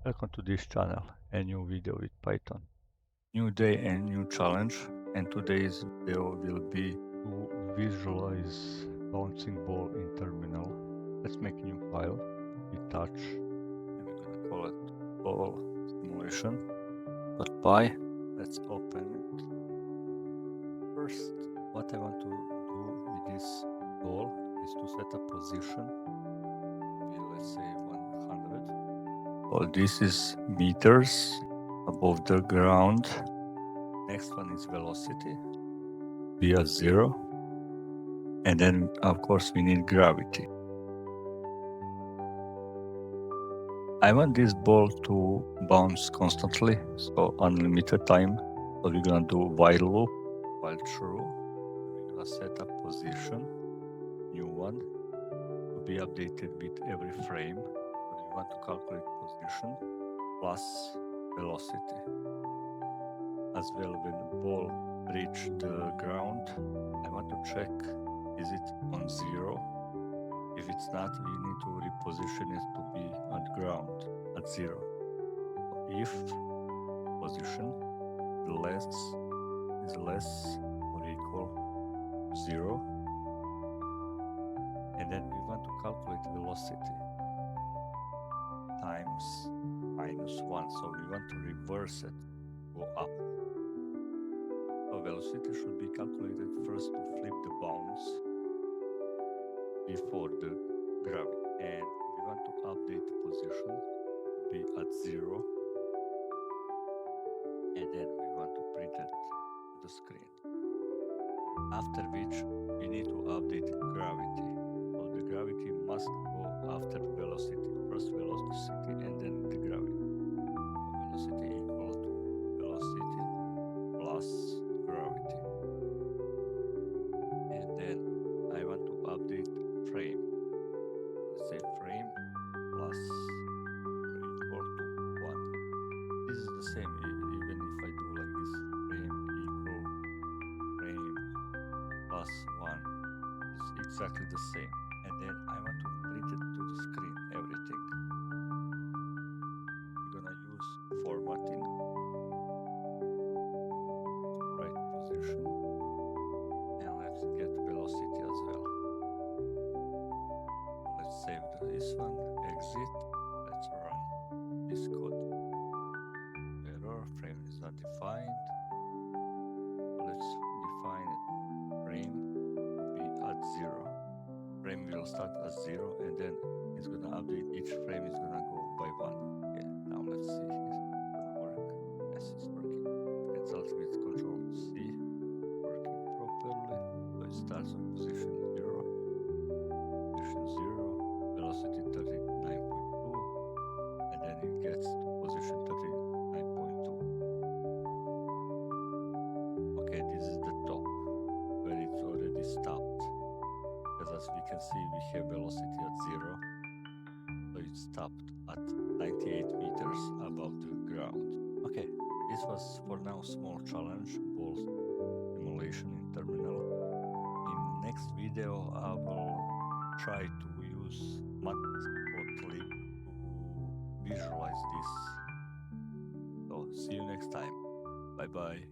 Welcome to this channel, a new video with Python. New day and new challenge, and today's video will be to visualize bouncing ball in terminal. Let's make a new file with touch, and we're gonna call it ball simulation.py. Let's open it. First, what I want to do with this ball is to set a position. Let's say 100. Well, this is meters above the ground. Next one is velocity, be at 0. And then, of course, we need gravity. I want this ball to bounce constantly, so unlimited time. So we're gonna do while loop, while true. We're gonna set a position, new one, to be updated with every frame. So we want to calculate position plus velocity. As well, when the ball reaches the ground, I want to check, is it on 0? If it's not, we need to reposition it to be on the ground at 0. If position is less or equal to 0, and then we want to calculate velocity times -1, so we want to reverse it, go up. So velocity should be calculated first to flip the bounce before the gravity, and we want to update the position to be at 0, and then we want to print it to the screen. After which we need to update gravity. So the gravity must go after the velocity. First velocity and then the gravity. So velocity equal to velocity plus gravity. And then I want to update frame. Let's say frame plus or equal to 1. This is the same even if I do like this. Frame equal frame plus 1 is exactly the same. And then I want to print it to the screen, everything. We're gonna use formatting, right position, and let's get velocity as well. Let's save this one, exit, let's run this code. Error, frame is not defined. Let's define it. Frame be at 0. Frame will start at 0, and then it's gonna update. Each frame is gonna go by 1. Okay, now let's see if it's gonna work. Yes, it's working. Result with Control C, working properly. So it starts on position 0, velocity 39.2, and then it gets to position 39.2. Okay, this is the top where it's already stopped. Because as we can see, we have velocity at 0, so it stopped at 98 meters above the ground. Okay, this was for now small challenge, ball simulation in terminal. In next video, I will try to use matplotlib to visualize this. So see you next time. Bye bye.